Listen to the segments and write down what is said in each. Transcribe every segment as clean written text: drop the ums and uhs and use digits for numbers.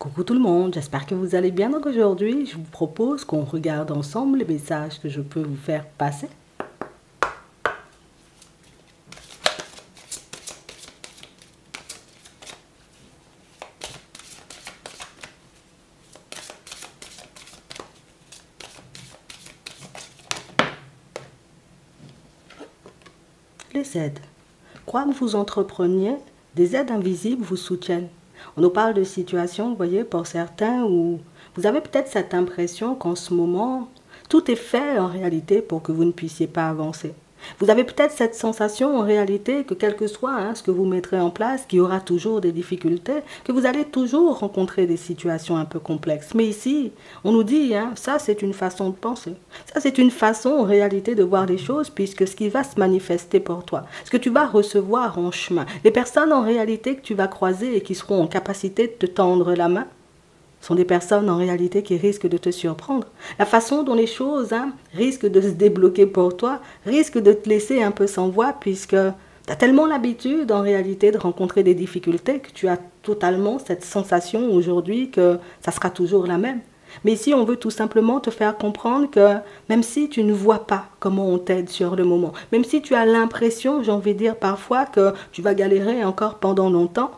Coucou tout le monde, j'espère que vous allez bien. Donc aujourd'hui, je vous propose qu'on regarde ensemble les messages que je peux vous faire passer. Les aides. Quoi que vous entrepreniez, des aides invisibles vous soutiennent. On nous parle de situations, vous voyez, pour certains, où vous avez peut-être cette impression qu'en ce moment, tout est fait en réalité pour que vous ne puissiez pas avancer. Vous avez peut-être cette sensation en réalité que quel que soit ce que vous mettrez en place, qu'il y aura toujours des difficultés, que vous allez toujours rencontrer des situations un peu complexes. Mais ici, on nous dit, ça c'est une façon de penser. Ça c'est une façon en réalité de voir les choses, puisque ce qui va se manifester pour toi, ce que tu vas recevoir en chemin, les personnes en réalité que tu vas croiser et qui seront en capacité de te tendre la main, sont des personnes en réalité qui risquent de te surprendre. La façon dont les choses risquent de se débloquer pour toi, risquent de te laisser un peu sans voix, puisque tu as tellement l'habitude en réalité de rencontrer des difficultés que tu as totalement cette sensation aujourd'hui que ça sera toujours la même. Mais ici, on veut tout simplement te faire comprendre que même si tu ne vois pas comment on t'aide sur le moment, même si tu as l'impression, j'ai envie de dire parfois, que tu vas galérer encore pendant longtemps,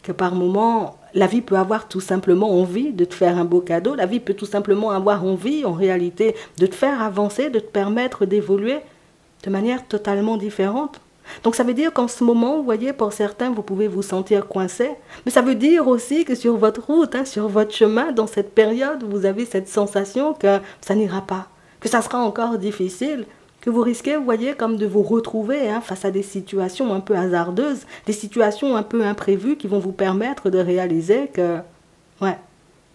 que par moment, la vie peut avoir tout simplement envie de te faire un beau cadeau. La vie peut tout simplement avoir envie, en réalité, de te faire avancer, de te permettre d'évoluer de manière totalement différente. Donc ça veut dire qu'en ce moment, vous voyez, pour certains, vous pouvez vous sentir coincé. Mais ça veut dire aussi que sur votre route, sur votre chemin, dans cette période, vous avez cette sensation que ça n'ira pas, que ça sera encore difficile, que vous risquez, vous voyez, comme de vous retrouver face à des situations un peu hasardeuses, des situations un peu imprévues qui vont vous permettre de réaliser que,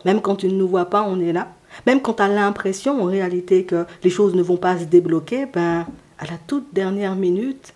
même quand tu ne nous vois pas, on est là. Même quand tu as l'impression, en réalité, que les choses ne vont pas se débloquer, à la toute dernière minute,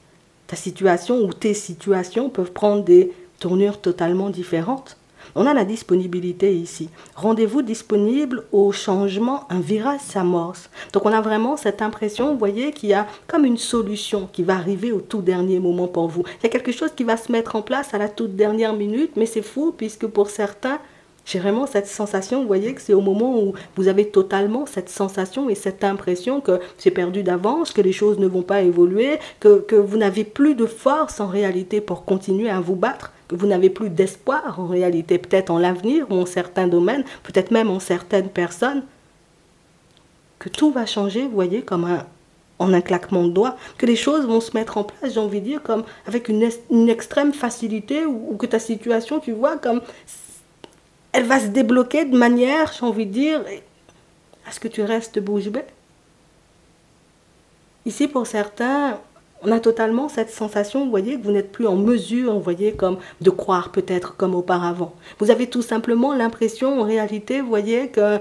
ta situation ou tes situations peuvent prendre des tournures totalement différentes. On a la disponibilité ici. Rendez-vous disponible au changement, un virage s'amorce. Donc on a vraiment cette impression, vous voyez, qu'il y a comme une solution qui va arriver au tout dernier moment pour vous. Il y a quelque chose qui va se mettre en place à la toute dernière minute, mais c'est fou puisque pour certains, j'ai vraiment cette sensation, vous voyez, que c'est au moment où vous avez totalement cette sensation et cette impression que c'est perdu d'avance, que les choses ne vont pas évoluer, que vous n'avez plus de force en réalité pour continuer à vous battre, que vous n'avez plus d'espoir en réalité, peut-être en l'avenir ou en certains domaines, peut-être même en certaines personnes, que tout va changer, vous voyez, comme en un claquement de doigts, que les choses vont se mettre en place, j'ai envie de dire, comme avec une extrême facilité, ou que ta situation, tu vois, comme elle va se débloquer de manière, j'ai envie de dire, à ce que tu restes bouche bée. Ici, pour certains, on a totalement cette sensation, vous voyez, que vous n'êtes plus en mesure, vous voyez, comme de croire peut-être comme auparavant. Vous avez tout simplement l'impression, en réalité, vous voyez, que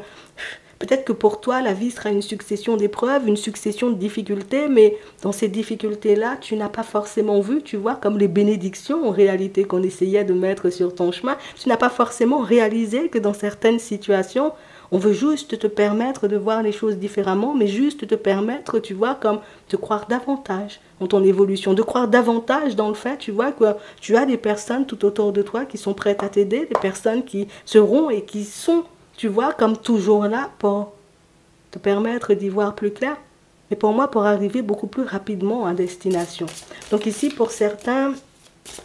peut-être que pour toi, la vie sera une succession d'épreuves, une succession de difficultés, mais dans ces difficultés-là, tu n'as pas forcément vu, tu vois, comme les bénédictions en réalité qu'on essayait de mettre sur ton chemin. Tu n'as pas forcément réalisé que dans certaines situations, on veut juste te permettre de voir les choses différemment, mais juste te permettre, tu vois, comme de croire davantage dans ton évolution, de croire davantage dans le fait, tu vois, que tu as des personnes tout autour de toi qui sont prêtes à t'aider, des personnes qui seront et qui sont, tu vois, comme toujours là pour te permettre d'y voir plus clair, mais pour moi, pour arriver beaucoup plus rapidement à destination. Donc ici, pour certains,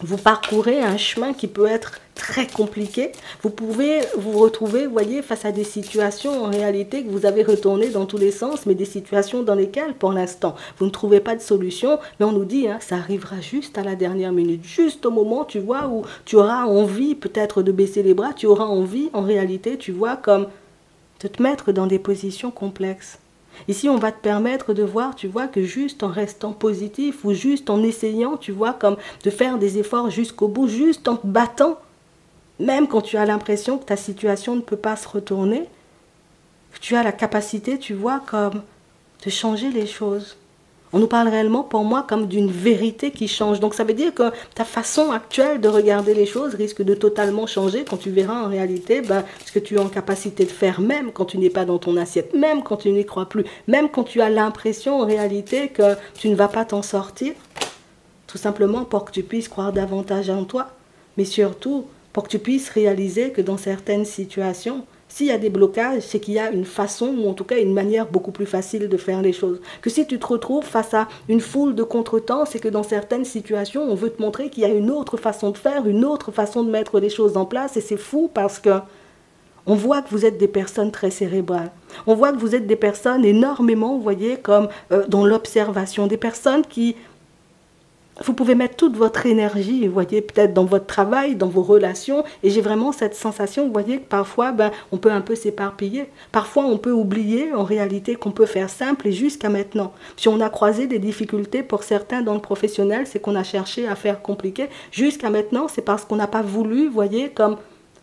vous parcourez un chemin qui peut être très compliqué. Vous pouvez vous retrouver, vous voyez, face à des situations en réalité que vous avez retournées dans tous les sens, mais des situations dans lesquelles, pour l'instant, vous ne trouvez pas de solution. Mais on nous dit, ça arrivera juste à la dernière minute, juste au moment, tu vois, où tu auras envie peut-être de baisser les bras, tu auras envie, en réalité, tu vois, comme de te mettre dans des positions complexes. Ici, on va te permettre de voir, tu vois, que juste en restant positif ou juste en essayant, tu vois, comme de faire des efforts jusqu'au bout, juste en te battant, même quand tu as l'impression que ta situation ne peut pas se retourner, que tu as la capacité, tu vois, comme de changer les choses. On nous parle réellement, pour moi, comme d'une vérité qui change. Donc ça veut dire que ta façon actuelle de regarder les choses risque de totalement changer quand tu verras en réalité ce que tu es en capacité de faire, même quand tu n'es pas dans ton assiette, même quand tu n'y crois plus, même quand tu as l'impression en réalité que tu ne vas pas t'en sortir, tout simplement pour que tu puisses croire davantage en toi, mais surtout pour que tu puisses réaliser que dans certaines situations, s'il y a des blocages, c'est qu'il y a une façon, ou en tout cas une manière beaucoup plus facile de faire les choses. Que si tu te retrouves face à une foule de contretemps, c'est que dans certaines situations, on veut te montrer qu'il y a une autre façon de faire, une autre façon de mettre les choses en place, et c'est fou parce que on voit que vous êtes des personnes très cérébrales. On voit que vous êtes des personnes énormément, vous voyez, comme dans l'observation, des personnes qui... Vous pouvez mettre toute votre énergie, vous voyez, peut-être dans votre travail, dans vos relations. Et j'ai vraiment cette sensation, vous voyez, que parfois, on peut un peu s'éparpiller. Parfois, on peut oublier, en réalité, qu'on peut faire simple et jusqu'à maintenant. Si on a croisé des difficultés pour certains dans le professionnel, c'est qu'on a cherché à faire compliqué. Jusqu'à maintenant, c'est parce qu'on n'a pas voulu, vous voyez, comme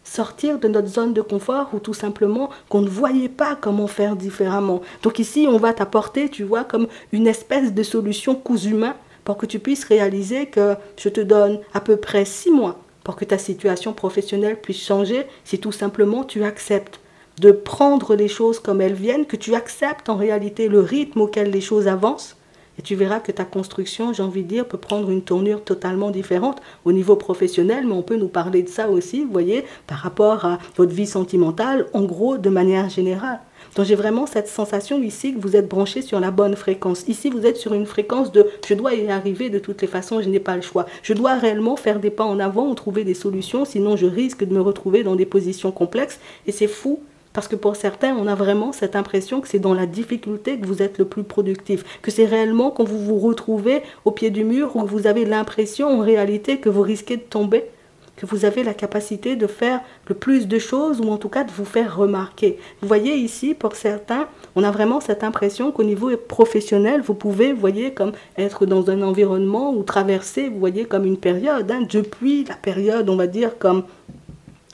sortir de notre zone de confort ou tout simplement qu'on ne voyait pas comment faire différemment. Donc ici, on va t'apporter, tu vois, comme une espèce de solution cousu main pour que tu puisses réaliser que je te donne à peu près 6 mois pour que ta situation professionnelle puisse changer si tout simplement tu acceptes de prendre les choses comme elles viennent, que tu acceptes en réalité le rythme auquel les choses avancent. Et tu verras que ta construction, j'ai envie de dire, peut prendre une tournure totalement différente au niveau professionnel, mais on peut nous parler de ça aussi, vous voyez, par rapport à votre vie sentimentale, en gros, de manière générale. Donc j'ai vraiment cette sensation ici que vous êtes branché sur la bonne fréquence. Ici, vous êtes sur une fréquence de « je dois y arriver de toutes les façons, je n'ai pas le choix ». Je dois réellement faire des pas en avant ou trouver des solutions, sinon je risque de me retrouver dans des positions complexes. Et c'est fou. Parce que pour certains, on a vraiment cette impression que c'est dans la difficulté que vous êtes le plus productif, que c'est réellement quand vous vous retrouvez au pied du mur où vous avez l'impression en réalité que vous risquez de tomber, que vous avez la capacité de faire le plus de choses ou en tout cas de vous faire remarquer. Vous voyez ici, pour certains, on a vraiment cette impression qu'au niveau professionnel, vous pouvez, vous voyez, comme être dans un environnement ou traverser, vous voyez, comme une période, depuis la période, on va dire, comme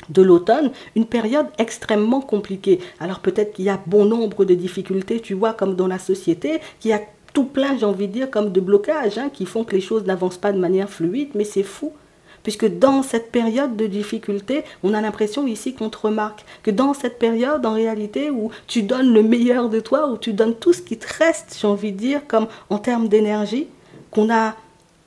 de l'automne, une période extrêmement compliquée. Alors peut-être qu'il y a bon nombre de difficultés, tu vois, comme dans la société, qu'il y a tout plein, j'ai envie de dire, comme de blocages, qui font que les choses n'avancent pas de manière fluide, mais c'est fou. Puisque dans cette période de difficulté, on a l'impression ici qu'on te remarque. Que dans cette période, en réalité, où tu donnes le meilleur de toi, où tu donnes tout ce qui te reste, j'ai envie de dire, comme en termes d'énergie, qu'on a...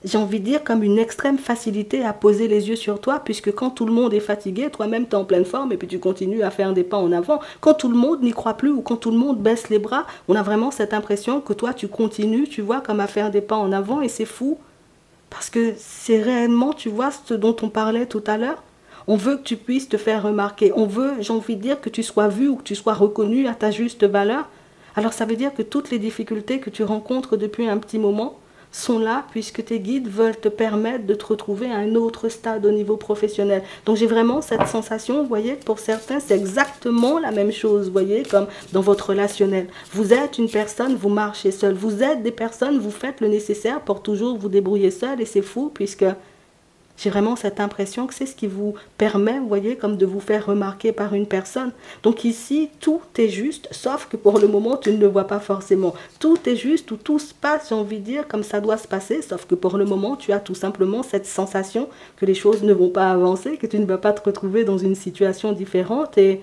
J'ai envie de dire comme une extrême facilité à poser les yeux sur toi, puisque quand tout le monde est fatigué, toi-même tu es en pleine forme et puis tu continues à faire des pas en avant. Quand tout le monde n'y croit plus ou quand tout le monde baisse les bras, on a vraiment cette impression que toi tu continues, tu vois, comme à faire des pas en avant et c'est fou. Parce que c'est réellement, tu vois, ce dont on parlait tout à l'heure. On veut que tu puisses te faire remarquer. On veut, j'ai envie de dire, que tu sois vu ou que tu sois reconnu à ta juste valeur. Alors ça veut dire que toutes les difficultés que tu rencontres depuis un petit moment sont là puisque tes guides veulent te permettre de te retrouver à un autre stade au niveau professionnel. Donc j'ai vraiment cette sensation, vous voyez, pour certains, c'est exactement la même chose, vous voyez, comme dans votre relationnel. Vous êtes une personne, vous marchez seul. Vous êtes des personnes, vous faites le nécessaire pour toujours vous débrouiller seul et c'est fou puisque... J'ai vraiment cette impression que c'est ce qui vous permet, vous voyez, comme de vous faire remarquer par une personne. Donc ici, tout est juste, sauf que pour le moment, tu ne le vois pas forcément. Tout est juste, ou tout se passe, j'ai envie de dire, comme ça doit se passer, sauf que pour le moment, tu as tout simplement cette sensation que les choses ne vont pas avancer, que tu ne vas pas te retrouver dans une situation différente. Et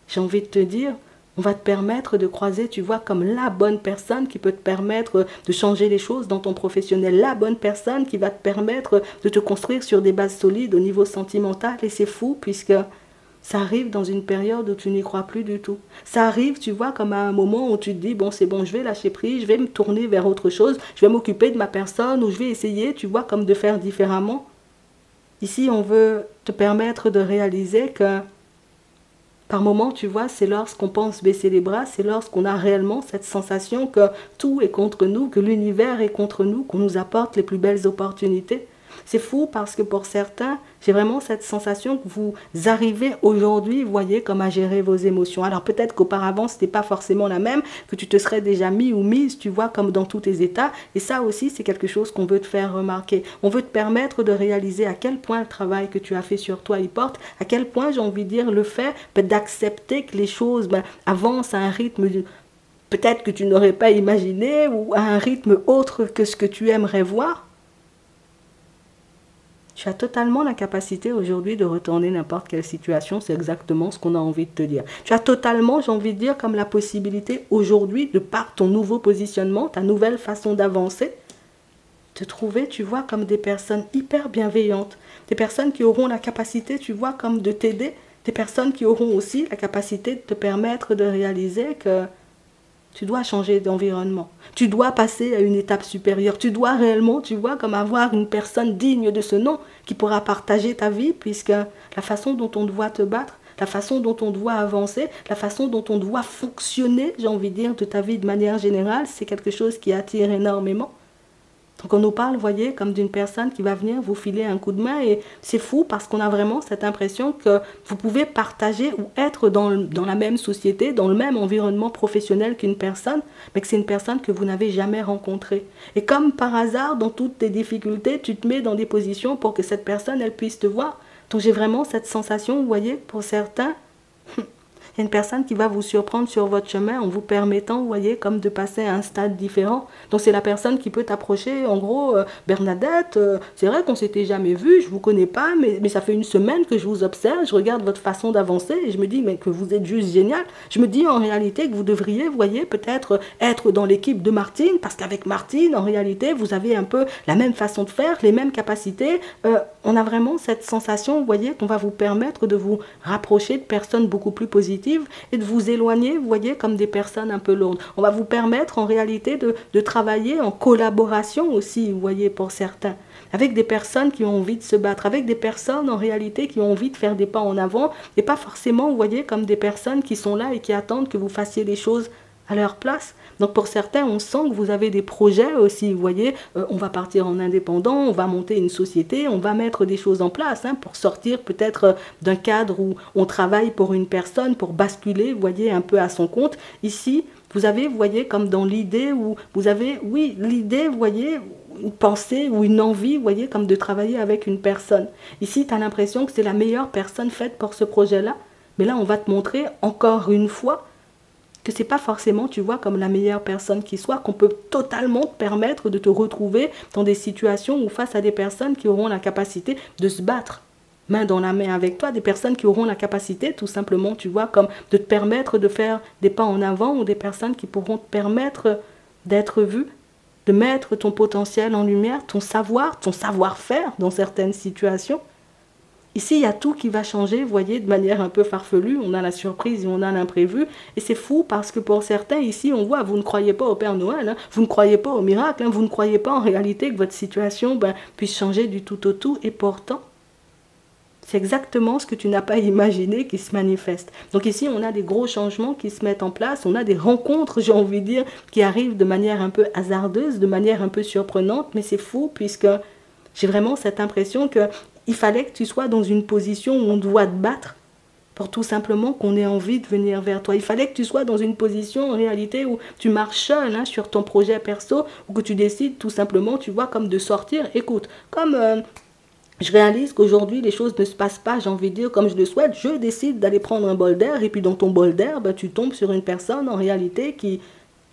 j'ai envie de te dire... On va te permettre de croiser, tu vois, comme la bonne personne qui peut te permettre de changer les choses dans ton professionnel. La bonne personne qui va te permettre de te construire sur des bases solides au niveau sentimental. Et c'est fou puisque ça arrive dans une période où tu n'y crois plus du tout. Ça arrive, tu vois, comme à un moment où tu te dis, bon, c'est bon, je vais lâcher prise, je vais me tourner vers autre chose, je vais m'occuper de ma personne ou je vais essayer, tu vois, comme de faire différemment. Ici, on veut te permettre de réaliser que par moments, tu vois, c'est lorsqu'on pense baisser les bras, c'est lorsqu'on a réellement cette sensation que tout est contre nous, que l'univers est contre nous, qu'on nous apporte les plus belles opportunités. C'est fou parce que pour certains, j'ai vraiment cette sensation que vous arrivez aujourd'hui, vous voyez, comme à gérer vos émotions. Alors peut-être qu'auparavant, ce n'était pas forcément la même, que tu te serais déjà mis ou mise, tu vois, comme dans tous tes états. Et ça aussi, c'est quelque chose qu'on veut te faire remarquer. On veut te permettre de réaliser à quel point le travail que tu as fait sur toi y porte, à quel point, j'ai envie de dire, le fait d'accepter que les choses avancent à un rythme peut-être que tu n'aurais pas imaginé ou à un rythme autre que ce que tu aimerais voir. Tu as totalement la capacité aujourd'hui de retourner n'importe quelle situation, c'est exactement ce qu'on a envie de te dire. Tu as totalement, j'ai envie de dire, comme la possibilité aujourd'hui, de par ton nouveau positionnement, ta nouvelle façon d'avancer, te trouver, tu vois, comme des personnes hyper bienveillantes, des personnes qui auront la capacité, tu vois, comme de t'aider, des personnes qui auront aussi la capacité de te permettre de réaliser que tu dois changer d'environnement, tu dois passer à une étape supérieure, tu dois réellement, tu vois, comme avoir une personne digne de ce nom qui pourra partager ta vie, puisque la façon dont on doit te battre, la façon dont on doit avancer, la façon dont on doit fonctionner, j'ai envie de dire, de ta vie de manière générale, c'est quelque chose qui attire énormément. Donc on nous parle, vous voyez, comme d'une personne qui va venir vous filer un coup de main et c'est fou parce qu'on a vraiment cette impression que vous pouvez partager ou être dans la même société, dans le même environnement professionnel qu'une personne, mais que c'est une personne que vous n'avez jamais rencontrée. Et comme par hasard, dans toutes tes difficultés, tu te mets dans des positions pour que cette personne, elle puisse te voir. Donc j'ai vraiment cette sensation, vous voyez, pour certains, il y a une personne qui va vous surprendre sur votre chemin en vous permettant, vous voyez, comme de passer à un stade différent. Donc c'est la personne qui peut t'approcher, en gros, Bernadette, c'est vrai qu'on s'était jamais vu, je vous connais pas, mais ça fait une semaine que je vous observe, je regarde votre façon d'avancer et je me dis mais que vous êtes juste génial. Je me dis en réalité que vous devriez, vous voyez, peut-être être dans l'équipe de Martine, parce qu'avec Martine, en réalité, vous avez un peu la même façon de faire, les mêmes capacités. On a vraiment cette sensation, vous voyez, qu'on va vous permettre de vous rapprocher de personnes beaucoup plus positives et de vous éloigner, vous voyez, comme des personnes un peu lourdes. On va vous permettre en réalité de travailler en collaboration aussi, vous voyez, pour certains, avec des personnes qui ont envie de se battre, avec des personnes en réalité qui ont envie de faire des pas en avant et pas forcément, vous voyez, comme des personnes qui sont là et qui attendent que vous fassiez les choses à leur place. Donc pour certains, on sent que vous avez des projets aussi, vous voyez, on va partir en indépendant, on va monter une société, on va mettre des choses en place pour sortir peut-être d'un cadre où on travaille pour une personne, pour basculer, vous voyez, un peu à son compte. Ici, vous avez, vous voyez, comme dans l'idée où vous avez, oui, l'idée, vous voyez, une pensée ou une envie, vous voyez, comme de travailler avec une personne. Ici, tu as l'impression que c'est la meilleure personne faite pour ce projet-là, mais là, on va te montrer encore une fois que c'est pas forcément, tu vois, comme la meilleure personne qui soit, qu'on peut totalement te permettre de te retrouver dans des situations où face à des personnes qui auront la capacité de se battre main dans la main avec toi, des personnes qui auront la capacité tout simplement, tu vois, comme de te permettre de faire des pas en avant ou des personnes qui pourront te permettre d'être vu, de mettre ton potentiel en lumière, ton savoir-faire dans certaines situations. Ici, il y a tout qui va changer, vous voyez, de manière un peu farfelue. On a la surprise et on a l'imprévu. Et c'est fou parce que pour certains, ici, on voit, vous ne croyez pas au Père Noël, vous ne croyez pas au miracle, vous ne croyez pas en réalité que votre situation puisse changer du tout au tout. Et pourtant, c'est exactement ce que tu n'as pas imaginé qui se manifeste. Donc ici, on a des gros changements qui se mettent en place. On a des rencontres, j'ai envie de dire, qui arrivent de manière un peu hasardeuse, de manière un peu surprenante. Mais c'est fou puisque j'ai vraiment cette impression que il fallait que tu sois dans une position où on doit te battre pour tout simplement qu'on ait envie de venir vers toi. Il fallait que tu sois dans une position en réalité où tu marches seul sur ton projet perso ou que tu décides tout simplement, tu vois, comme de sortir. Écoute, comme je réalise qu'aujourd'hui les choses ne se passent pas, j'ai envie de dire, comme je le souhaite, je décide d'aller prendre un bol d'air et puis dans ton bol d'air, tu tombes sur une personne en réalité qui,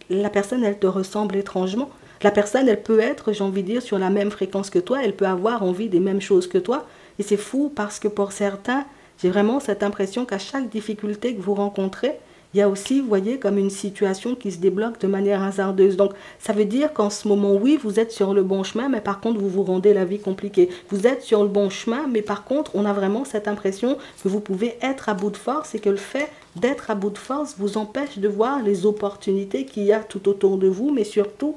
la personne, elle te ressemble étrangement. La personne, elle peut être, j'ai envie de dire, sur la même fréquence que toi, elle peut avoir envie des mêmes choses que toi. Et c'est fou parce que pour certains, j'ai vraiment cette impression qu'à chaque difficulté que vous rencontrez, il y a aussi, vous voyez, comme une situation qui se débloque de manière hasardeuse. Donc, ça veut dire qu'en ce moment, oui, vous êtes sur le bon chemin, mais par contre, vous vous rendez la vie compliquée. Vous êtes sur le bon chemin, mais par contre, on a vraiment cette impression que vous pouvez être à bout de force et que le fait d'être à bout de force vous empêche de voir les opportunités qu'il y a tout autour de vous, mais surtout,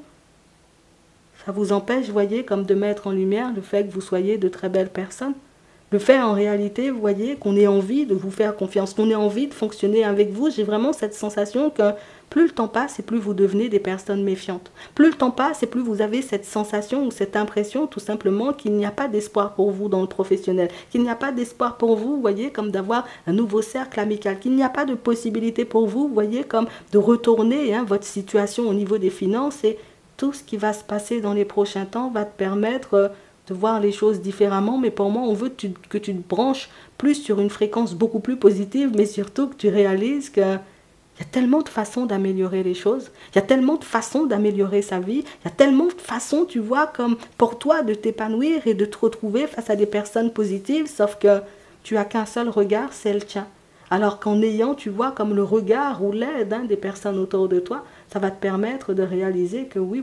ça vous empêche, vous voyez, comme de mettre en lumière le fait que vous soyez de très belles personnes. Le fait, en réalité, vous voyez, qu'on ait envie de vous faire confiance, qu'on ait envie de fonctionner avec vous. J'ai vraiment cette sensation que plus le temps passe et plus vous devenez des personnes méfiantes. Plus le temps passe et plus vous avez cette sensation ou cette impression, tout simplement, qu'il n'y a pas d'espoir pour vous dans le professionnel, qu'il n'y a pas d'espoir pour vous, vous voyez, comme d'avoir un nouveau cercle amical, qu'il n'y a pas de possibilité pour vous, vous voyez, comme de retourner votre situation au niveau des finances et tout ce qui va se passer dans les prochains temps va te permettre de voir les choses différemment. Mais pour moi, on veut que tu te branches plus sur une fréquence beaucoup plus positive, mais surtout que tu réalises qu'il y a tellement de façons d'améliorer les choses, il y a tellement de façons d'améliorer sa vie, il y a tellement de façons, tu vois, comme pour toi de t'épanouir et de te retrouver face à des personnes positives, sauf que tu as qu'un seul regard, c'est le tien. Alors qu'en ayant, tu vois, comme le regard ou l'aide des personnes autour de toi, ça va te permettre de réaliser que oui,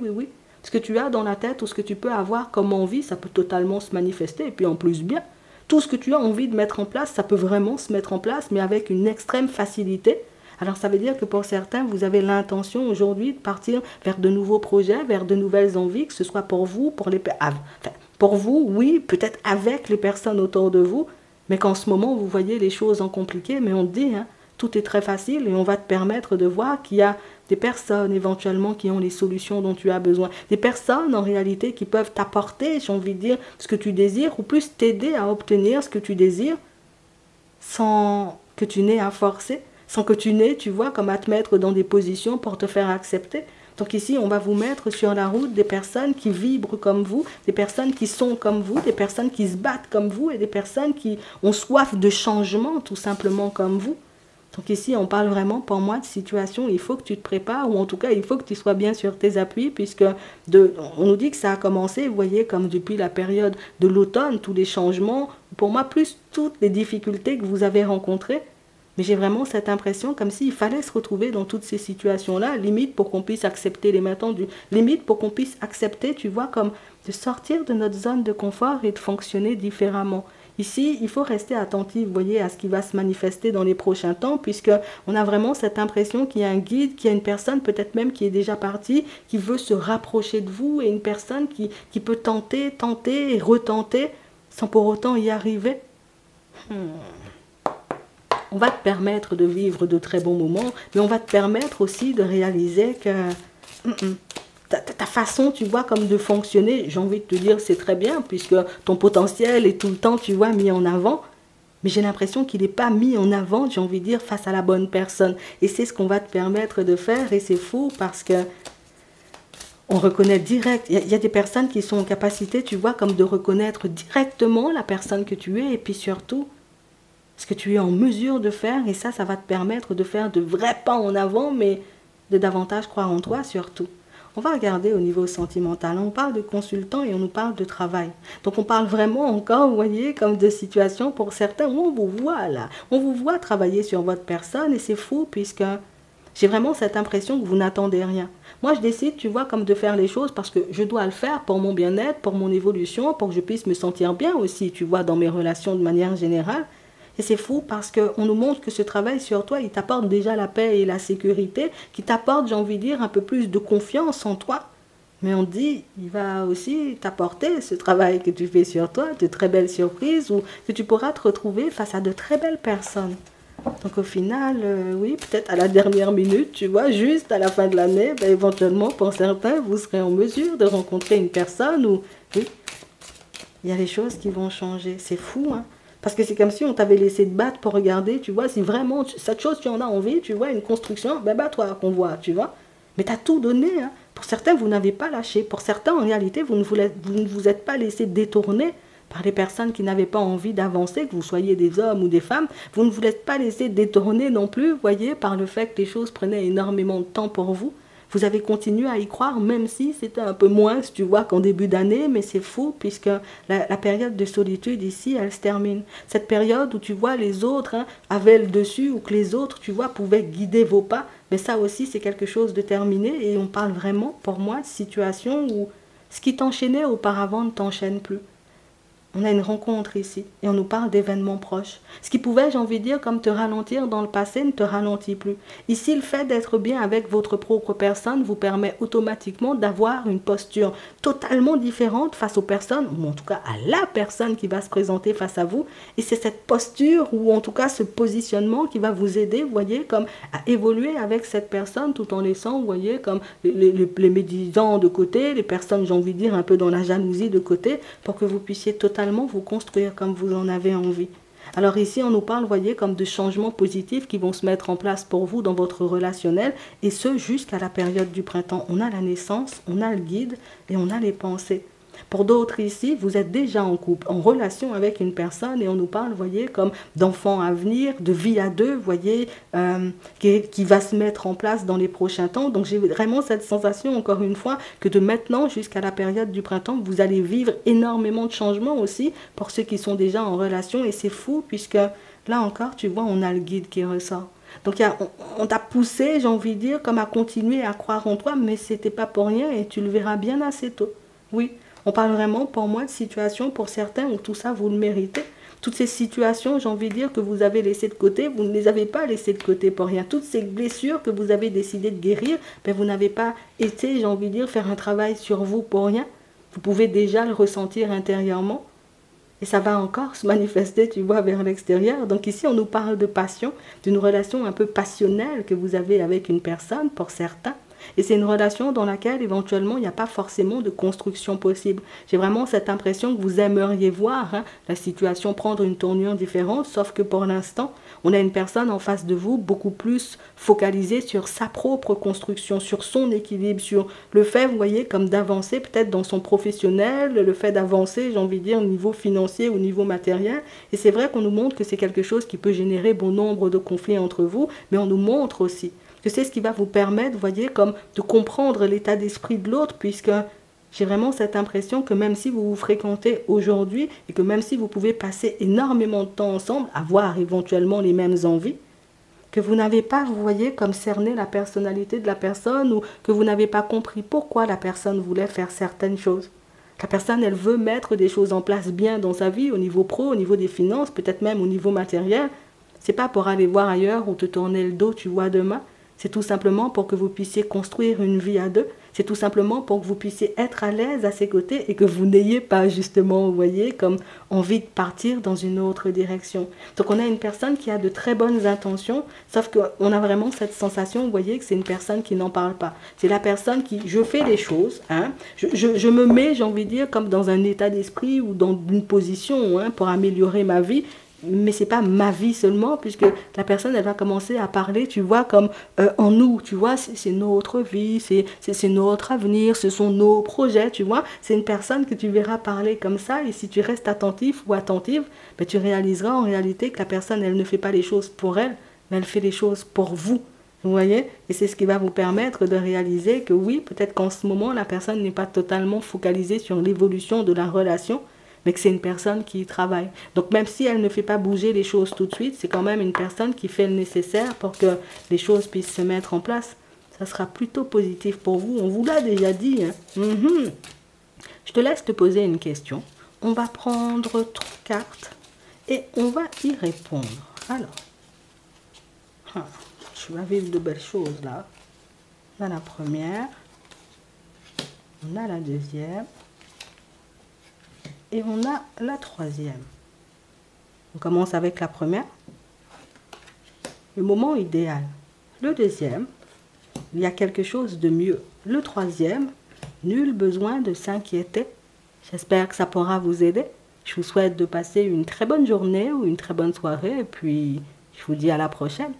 Ce que tu as dans la tête ou ce que tu peux avoir comme envie, ça peut totalement se manifester. Et puis en plus bien, tout ce que tu as envie de mettre en place, ça peut vraiment se mettre en place, mais avec une extrême facilité. Alors ça veut dire que pour certains, vous avez l'intention aujourd'hui de partir vers de nouveaux projets, vers de nouvelles envies, que ce soit pour vous, pour vous, oui, peut-être avec les personnes autour de vous, mais qu'en ce moment, vous voyez les choses en compliqué, mais on te dit, hein, tout est très facile et on va te permettre de voir qu'il y a des personnes éventuellement qui ont les solutions dont tu as besoin. Des personnes en réalité qui peuvent t'apporter, j'ai envie de dire, ce que tu désires ou plus t'aider à obtenir ce que tu désires sans que tu n'aies à forcer, sans que tu n'aies, tu vois, comme à te mettre dans des positions pour te faire accepter. Donc ici, on va vous mettre sur la route des personnes qui vibrent comme vous, des personnes qui sont comme vous, des personnes qui se battent comme vous et des personnes qui ont soif de changement tout simplement comme vous. Donc ici, on parle vraiment, pour moi, de situation où il faut que tu te prépares, ou en tout cas, il faut que tu sois bien sur tes appuis, puisque on nous dit que ça a commencé, vous voyez, comme depuis la période de l'automne, tous les changements, pour moi, plus toutes les difficultés que vous avez rencontrées. Mais j'ai vraiment cette impression comme s'il fallait se retrouver dans toutes ces situations-là, limite pour qu'on puisse accepter les mains-tendues, limite pour qu'on puisse accepter, tu vois, comme de sortir de notre zone de confort et de fonctionner différemment. Ici, il faut rester attentif, vous voyez, à ce qui va se manifester dans les prochains temps, puisqu'on a vraiment cette impression qu'il y a un guide, qu'il y a une personne, peut-être même qui est déjà partie, qui veut se rapprocher de vous, et une personne qui peut tenter et retenter, sans pour autant y arriver. On va te permettre de vivre de très bons moments, mais on va te permettre aussi de réaliser que ta façon, tu vois, comme de fonctionner, j'ai envie de te dire, c'est très bien, puisque ton potentiel est tout le temps, tu vois, mis en avant. Mais j'ai l'impression qu'il n'est pas mis en avant, j'ai envie de dire, face à la bonne personne. Et c'est ce qu'on va te permettre de faire, et c'est fou parce que on reconnaît direct. Il y a des personnes qui sont en capacité, tu vois, comme de reconnaître directement la personne que tu es, et puis surtout, ce que tu es en mesure de faire, et ça va te permettre de faire de vrais pas en avant, mais de davantage croire en toi surtout. On va regarder au niveau sentimental. On parle de consultant et on nous parle de travail. Donc on parle vraiment encore, vous voyez, comme de situation pour certains où on vous voit là. On vous voit travailler sur votre personne et c'est fou puisque j'ai vraiment cette impression que vous n'attendez rien. Moi je décide, tu vois, comme de faire les choses parce que je dois le faire pour mon bien-être, pour mon évolution, pour que je puisse me sentir bien aussi, tu vois, dans mes relations de manière générale. Et c'est fou parce qu'on nous montre que ce travail sur toi, il t'apporte déjà la paix et la sécurité, qui t'apporte, j'ai envie de dire, un peu plus de confiance en toi. Mais on dit, il va aussi t'apporter ce travail que tu fais sur toi, de très belles surprises, ou que tu pourras te retrouver face à de très belles personnes. Donc au final, oui, peut-être à la dernière minute, tu vois, juste à la fin de l'année, ben, éventuellement, pour certains, vous serez en mesure de rencontrer une personne où, oui, il y a les choses qui vont changer. C'est fou, hein. Parce que c'est comme si on t'avait laissé te battre pour regarder, tu vois, si vraiment cette chose tu en as envie, tu vois, une construction, ben bats-toi qu'on voit, tu vois. Mais tu as tout donné, hein. Pour certains, vous n'avez pas lâché. Pour certains, en réalité, vous ne vous êtes pas laissé détourner par les personnes qui n'avaient pas envie d'avancer, que vous soyez des hommes ou des femmes. Vous ne vous êtes pas laissé détourner non plus, voyez, par le fait que les choses prenaient énormément de temps pour vous. Vous avez continué à y croire, même si c'était un peu moins, tu vois, qu'en début d'année, mais c'est fou, puisque la période de solitude ici, elle se termine. Cette période où tu vois les autres avaient le dessus, ou que les autres, tu vois, pouvaient guider vos pas, mais ça aussi, c'est quelque chose de terminé, et on parle vraiment, pour moi, de situation où ce qui t'enchaînait auparavant ne t'enchaîne plus. On a une rencontre ici et on nous parle d'événements proches. Ce qui pouvait, j'ai envie de dire, comme te ralentir dans le passé, ne te ralentit plus. Ici, le fait d'être bien avec votre propre personne vous permet automatiquement d'avoir une posture totalement différente face aux personnes, ou en tout cas à la personne qui va se présenter face à vous. Et c'est cette posture, ou en tout cas ce positionnement qui va vous aider, vous voyez, comme à évoluer avec cette personne tout en laissant, vous voyez, comme les médisants de côté, les personnes, j'ai envie de dire, un peu dans la jalousie de côté, pour que vous puissiez totalement vous construire comme vous en avez envie. Alors ici, on nous parle, voyez, comme de changements positifs qui vont se mettre en place pour vous dans votre relationnel, et ce, jusqu'à la période du printemps. On a la naissance, on a le guide, et on a les pensées. Pour d'autres ici, vous êtes déjà en couple, en relation avec une personne, et on nous parle, voyez, comme d'enfants à venir, de vie à deux, voyez, qui va se mettre en place dans les prochains temps. Donc j'ai vraiment cette sensation, encore une fois, que de maintenant jusqu'à la période du printemps, vous allez vivre énormément de changements aussi pour ceux qui sont déjà en relation, et c'est fou, puisque là encore, tu vois, on a le guide qui ressort. Donc on t'a poussé, j'ai envie de dire, comme à continuer à croire en toi, mais c'était pas pour rien et tu le verras bien assez tôt. Oui, on parle vraiment pour moi de situations pour certains où tout ça vous le méritez. Toutes ces situations, j'ai envie de dire, que vous avez laissées de côté, vous ne les avez pas laissées de côté pour rien. Toutes ces blessures que vous avez décidé de guérir, ben vous n'avez pas été, j'ai envie de dire, faire un travail sur vous pour rien. Vous pouvez déjà le ressentir intérieurement. Et ça va encore se manifester, tu vois, vers l'extérieur. Donc ici, on nous parle de passion, d'une relation un peu passionnelle que vous avez avec une personne, pour certains. Et c'est une relation dans laquelle, éventuellement, il n'y a pas forcément de construction possible. J'ai vraiment cette impression que vous aimeriez voir la situation prendre une tournure différente, sauf que pour l'instant, on a une personne en face de vous beaucoup plus focalisée sur sa propre construction, sur son équilibre, sur le fait, vous voyez, comme d'avancer peut-être dans son professionnel, le fait d'avancer, j'ai envie de dire, au niveau financier, au niveau matériel. Et c'est vrai qu'on nous montre que c'est quelque chose qui peut générer bon nombre de conflits entre vous, mais on nous montre aussi que c'est ce qui va vous permettre, vous voyez, comme de comprendre l'état d'esprit de l'autre, puisque j'ai vraiment cette impression que même si vous vous fréquentez aujourd'hui et que même si vous pouvez passer énormément de temps ensemble, avoir éventuellement les mêmes envies, que vous n'avez pas, vous voyez, comme cerné la personnalité de la personne ou que vous n'avez pas compris pourquoi la personne voulait faire certaines choses. La personne, elle veut mettre des choses en place bien dans sa vie, au niveau pro, au niveau des finances, peut-être même au niveau matériel. C'est pas pour aller voir ailleurs ou te tourner le dos, tu vois, demain. C'est tout simplement pour que vous puissiez construire une vie à deux. C'est tout simplement pour que vous puissiez être à l'aise à ses côtés et que vous n'ayez pas justement, vous voyez, comme envie de partir dans une autre direction. Donc on a une personne qui a de très bonnes intentions, sauf qu'on a vraiment cette sensation, vous voyez, que c'est une personne qui n'en parle pas. C'est la personne qui, je fais les choses, je me mets, j'ai envie de dire, comme dans un état d'esprit ou dans une position pour améliorer ma vie. Mais c'est pas ma vie seulement, puisque la personne, elle va commencer à parler, tu vois, comme en nous, tu vois, c'est notre vie, c'est notre avenir, ce sont nos projets, tu vois. C'est une personne que tu verras parler comme ça, et si tu restes attentif ou attentive, ben, tu réaliseras en réalité que la personne, elle ne fait pas les choses pour elle, mais elle fait les choses pour vous. Vous voyez? Et c'est ce qui va vous permettre de réaliser que oui, peut-être qu'en ce moment, la personne n'est pas totalement focalisée sur l'évolution de la relation, mais que c'est une personne qui y travaille. Donc même si elle ne fait pas bouger les choses tout de suite, c'est quand même une personne qui fait le nécessaire pour que les choses puissent se mettre en place. Ça sera plutôt positif pour vous. On vous l'a déjà dit. Je te laisse te poser une question. On va prendre 3 cartes et on va y répondre. Alors, je vais vivre de belles choses là. On a la première, on a la deuxième. Et on a la troisième. On commence avec la première. Le moment idéal. Le deuxième, il y a quelque chose de mieux. Le troisième, nul besoin de s'inquiéter. J'espère que ça pourra vous aider. Je vous souhaite de passer une très bonne journée ou une très bonne soirée. Et puis, je vous dis à la prochaine.